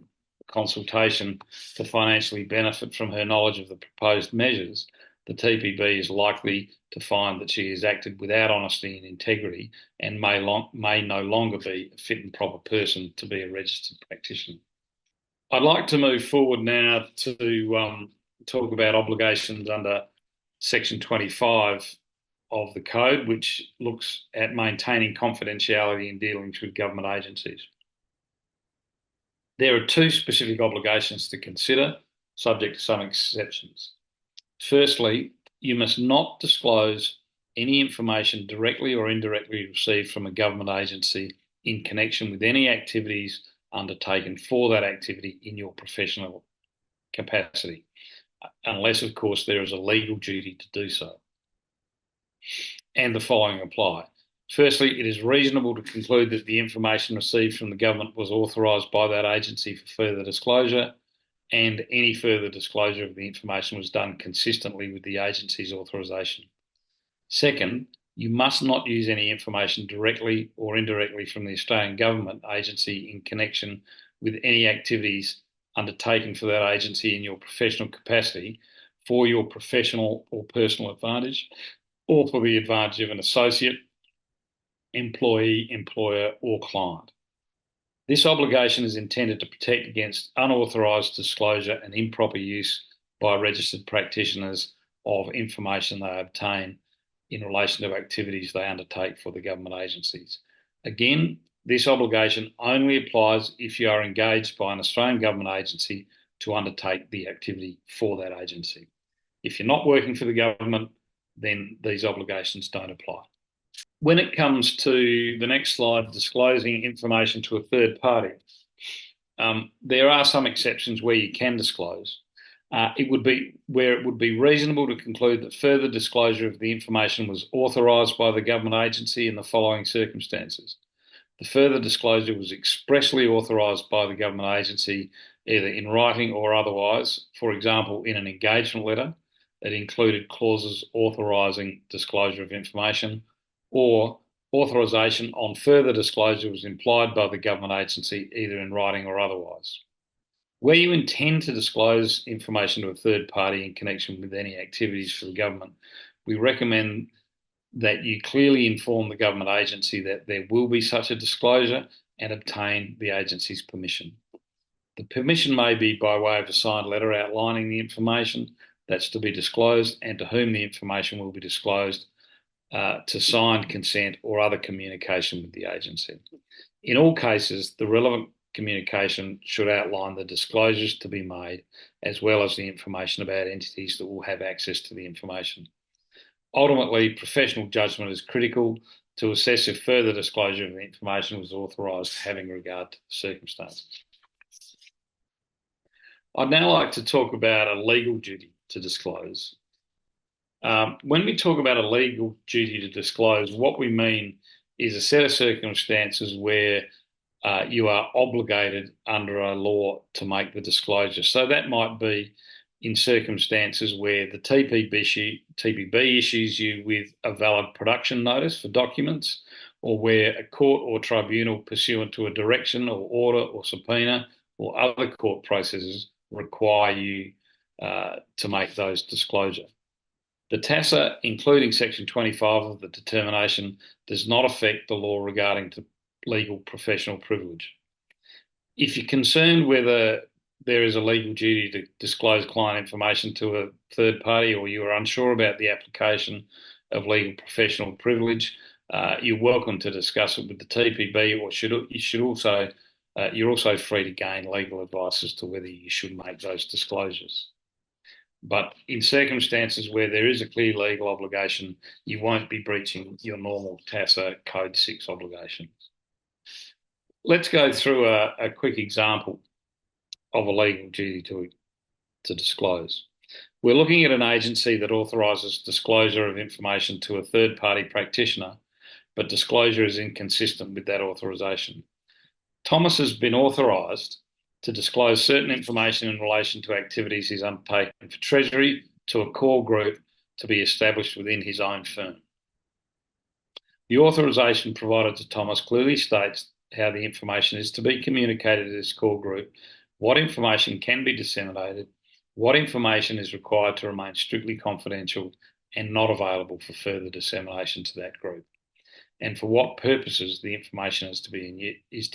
consultation to financially benefit from her knowledge of the proposed measures, the TPB is likely to find that she has acted without honesty and integrity and may no longer be a fit and proper person to be a registered practitioner. I'd like to move forward now to talk about obligations under Section 25 of the Code, which looks at maintaining confidentiality in dealings with government agencies. There are two specific obligations to consider, subject to some exceptions. Firstly, you must not disclose any information directly or indirectly received from a government agency in connection with any activities undertaken for that activity in your professional capacity, unless, of course, there is a legal duty to do so. And the following apply. Firstly, it is reasonable to conclude that the information received from the government was authorised by that agency for further disclosure, and any further disclosure of the information was done consistently with the agency's authorisation. Second, you must not use any information directly or indirectly from the Australian government agency in connection with any activities undertaken for that agency in your professional capacity for your professional or personal advantage, or for the advantage of an associate, employee, employer, or client. This obligation is intended to protect against unauthorised disclosure and improper use by registered practitioners of information they obtain in relation to activities they undertake for the government agencies. Again, this obligation only applies if you are engaged by an Australian government agency to undertake the activity for that agency. If you're not working for the government, then these obligations don't apply. When it comes to the next slide, disclosing information to a third party, there are some exceptions where you can disclose. It would be reasonable to conclude that further disclosure of the information was authorised by the government agency in the following circumstances. The further disclosure was expressly authorised by the government agency, either in writing or otherwise, for example, in an engagement letter that included clauses authorising disclosure of information, or authorisation on further disclosure was implied by the government agency, either in writing or otherwise. Where you intend to disclose information to a third party in connection with any activities for the government, we recommend that you clearly inform the government agency that there will be such a disclosure and obtain the agency's permission. The permission may be by way of a signed letter outlining the information that's to be disclosed and to whom the information will be disclosed, to signed consent or other communication with the agency. In all cases, the relevant communication should outline the disclosures to be made, as well as the information about entities that will have access to the information. Ultimately, professional judgment is critical to assess if further disclosure of the information was authorised, having regard to the circumstances. I'd now like to talk about a legal duty to disclose. When we talk about a legal duty to disclose, what we mean is a set of circumstances where you are obligated under a law to make the disclosure. So that might be in circumstances where the TPB issues you with a valid production notice for documents, or where a court or tribunal pursuant to a direction or order or subpoena or other court processes require you to make those disclosures. The TASA, including Section 25 of the determination, does not affect the law regarding to legal professional privilege. If you're concerned whether there is a legal duty to disclose client information to a third party, or you are unsure about the application of legal professional privilege, you're welcome to discuss it with the TPB, or you're also free to gain legal advice as to whether you should make those disclosures. But in circumstances where there is a clear legal obligation, you won't be breaching your normal TASA Code 6 obligations. Let's go through a quick example of a legal duty to disclose. We're looking at an agency that authorises disclosure of information to a third-party practitioner, but disclosure is inconsistent with that authorisation. Thomas has been authorised to disclose certain information in relation to activities he's undertaken for Treasury to a core group to be established within his own firm. The authorisation provided to Thomas clearly states how the information is to be communicated to this core group, what information can be disseminated, what information is required to remain strictly confidential and not available for further dissemination to that group, and for what purposes the information is to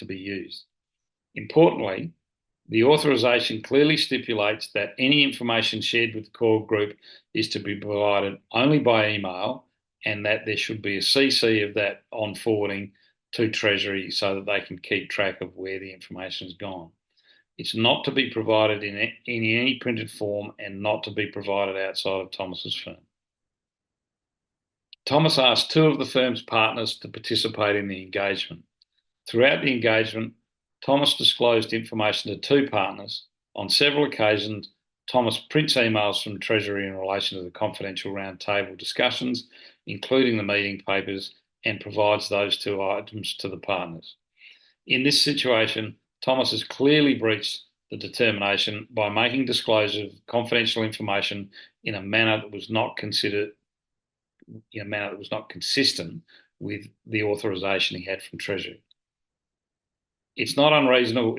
be used. Importantly, the authorisation clearly stipulates that any information shared with the core group is to be provided only by email, and that there should be a CC of that on forwarding to Treasury so that they can keep track of where the information has gone. It's not to be provided in any printed form and not to be provided outside of Thomas's firm. Thomas asked two of the firm's partners to participate in the engagement. Throughout the engagement, Thomas disclosed information to two partners. On several occasions, Thomas prints emails from Treasury in relation to the confidential roundtable discussions, including the meeting papers, and provides those two items to the partners. In this situation, Thomas has clearly breached the determination by making disclosure of confidential information in a manner that was not consistent with the authorisation he had from Treasury. It's not reasonable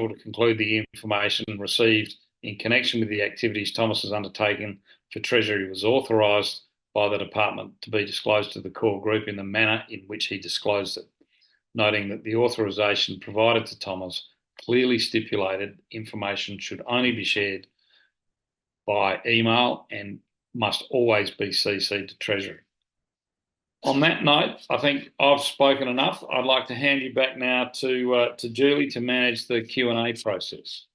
to conclude the information received in connection with the activities Thomas has undertaken for Treasury was authorised by the department to be disclosed to the core group in the manner in which he disclosed it, noting that the authorisation provided to Thomas clearly stipulated information should only be shared by email and must always be CC'd to Treasury. On that note, I think I've spoken enough. I'd like to hand you back now to Julie to manage the Q&A process.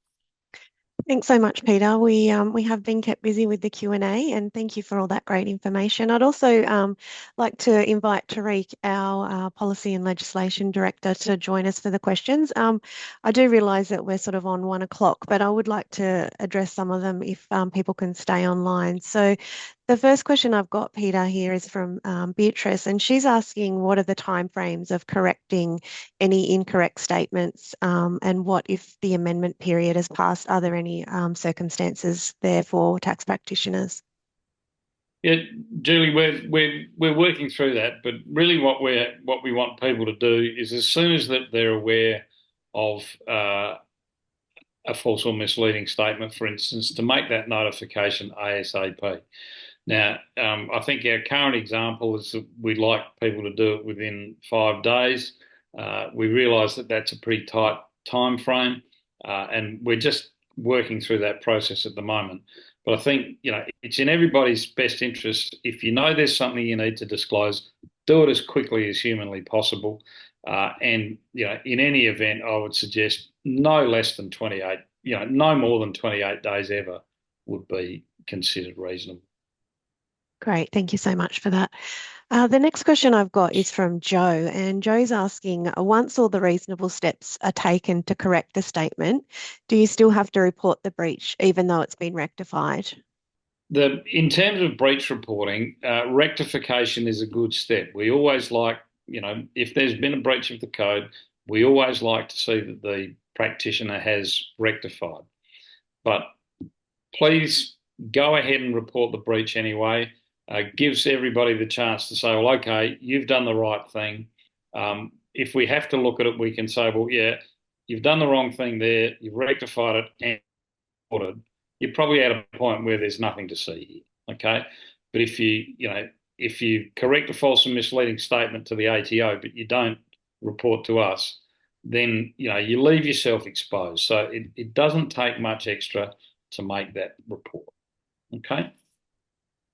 Thanks so much, Peter. We have been kept busy with the Q&A, and thank you for all that great information. I'd also like to invite Tariq, our Policy and Legislation Director, to join us for the questions. I do realise that we're sort of on 1 o'clock, but I would like to address some of them if people can stay online. So the first question I've got, Peter, here is from Beatrice, and she's asking what are the timeframes of correcting any incorrect statements, and what if the amendment period has passed? Are there any circumstances there for tax practitioners? Yeah, Julie, we're working through that, but really what we want people to do is, as soon as that they're aware of a false or misleading statement, for instance, to make that notification ASAP. Now, I think our current example is that we'd like people to do it within 5 days. We realise that that's a pretty tight time frame, and we're just working through that process at the moment. But I think, it's in everybody's best interest. If you know there's something you need to disclose, do it as quickly as humanly possible. And in any event, I would suggest no less than 28, no more than 28 days ever would be considered reasonable. Great, thank you so much for that. The next question I've got is from Joe, and Joe's asking, once all the reasonable steps are taken to correct the statement, do you still have to report the breach even though it's been rectified? In terms of breach reporting, rectification is a good step. We always like, if there's been a breach of the code, we always like to see that the practitioner has rectified. But please go ahead and report the breach anyway. Gives everybody the chance to say, well, okay, you've done the right thing. If we have to look at it, we can say, well, yeah, you've done the wrong thing there, you've rectified it and reported. You're probably at a point where there's nothing to see here, okay? But if you correct a false and misleading statement to the ATO, but you don't report to us, then you leave yourself exposed. So it doesn't take much extra to make that report, okay?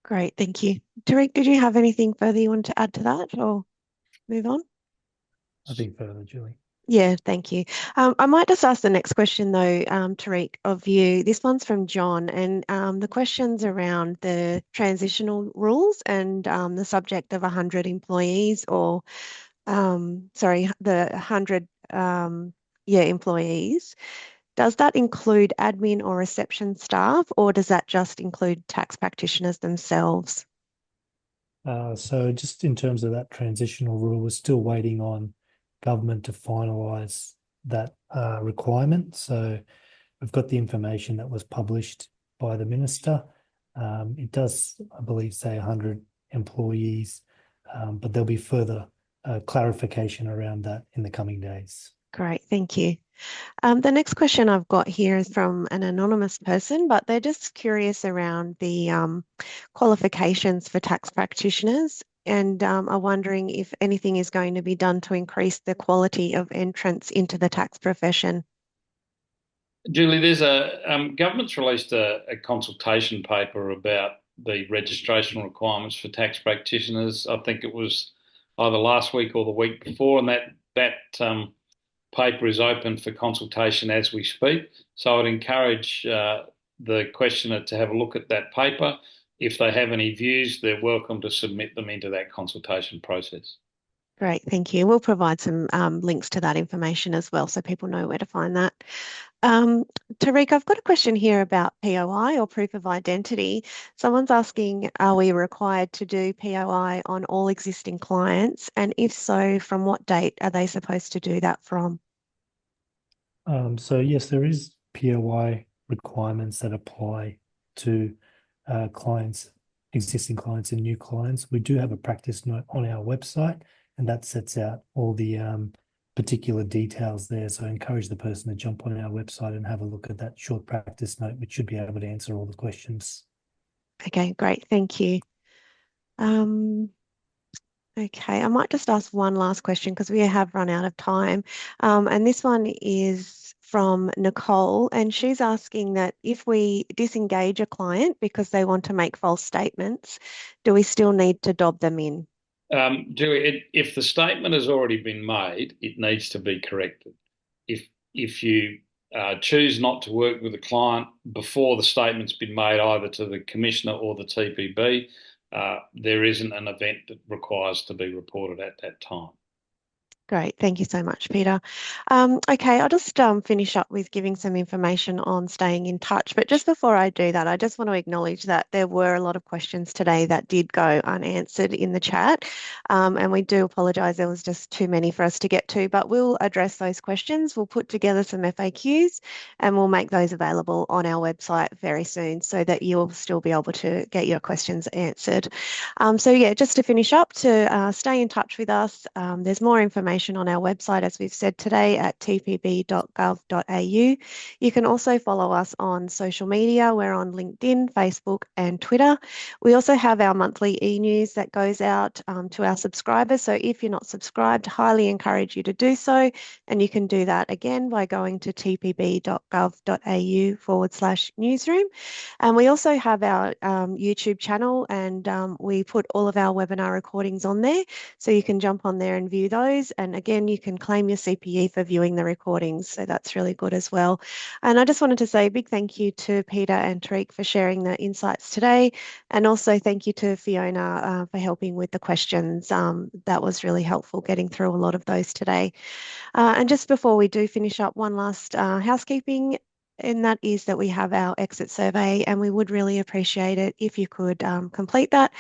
Great, thank you. Tariq, did you have anything further you want to add to that or move on? Nothing further, Julie. Yeah, thank you. I might just ask the next question though, Tariq, of you. This one's from John, and the question's around the transitional rules and the subject of 100 employees or, the 100 employees. Does that include admin or reception staff, or does that just include tax practitioners themselves? So just in terms of that transitional rule, we're still waiting on government to finalise that requirement. So we've got the information that was published by the minister. It does, I believe, say 100 employees. but there'll be further clarification around that in the coming days. Great, thank you. The next question I've got here is from an anonymous person, but they're just curious around the qualifications for tax practitioners and are wondering if anything is going to be done to increase the quality of entrance into the tax profession. Julie, there's government's released a consultation paper about the registration requirements for tax practitioners. I think it was either last week or the week before, and that paper is open for consultation as we speak. So I'd encourage the questioner to have a look at that paper. If they have any views, they're welcome to submit them into that consultation process. Great, thank you. We'll provide some links to that information as well so people know where to find that. Tariq, I've got a question here about POI or proof of identity. Someone's asking, are we required to do POI on all existing clients? And if so, from what date are they supposed to do that from? So yes, there is POI requirements that apply to clients, existing clients and new clients. We do have a practice note on our website, and that sets out all the particular details there. So I encourage the person to jump on our website and have a look at that short practice note, which should be able to answer all the questions. Okay, great. Thank you. Okay, I might just ask one last question because we have run out of time. And this one is from Nicole, and she's asking that if we disengage a client because they want to make false statements, do we still need to dob them in? Julie, if the statement has already been made, it needs to be corrected. If you choose not to work with a client before the statement's been made either to the Commissioner or the TPB, there isn't an event that requires to be reported at that time. Great. Thank you so much, Peter. Okay, I'll just finish up with giving some information on staying in touch. But just before I do that, I just want to acknowledge that there were a lot of questions today that did go unanswered in the chat. And we do apologise, there was just too many for us to get to, but we'll address those questions. We'll put together some FAQs and we'll make those available on our website very soon so that you'll still be able to get your questions answered. So yeah, just to finish up, to stay in touch with us, there's more information on our website, as we've said today, at tpb.gov.au. You can also follow us on social media. We're on LinkedIn, Facebook, and Twitter. We also have our monthly e-news that goes out to our subscribers. So if you're not subscribed, highly encourage you to do so. And you can do that again by going to tpb.gov.au/newsroom. And we also have our YouTube channel, and we put all of our webinar recordings on there. So you can jump on there and view those. And again, you can claim your CPE for viewing the recordings. So that's really good as well. And I just wanted to say a big thank you to Peter and Tariq for sharing the insights today. And also thank you to Fiona for helping with the questions. That was really helpful getting through a lot of those today. And just before we do finish up, one last housekeeping, and that is that we have our exit survey, and we would really appreciate it if you could complete that.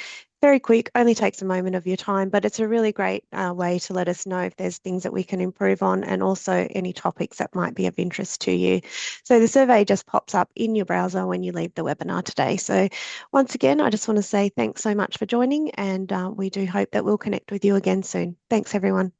Very quick, only takes a moment of your time, but it's a really great way to let us know if there's things that we can improve on and also any topics that might be of interest to you. So the survey just pops up in your browser when you leave the webinar today. So once again, I just want to say thanks so much for joining, and we do hope that we'll connect with you again soon. Thanks, everyone.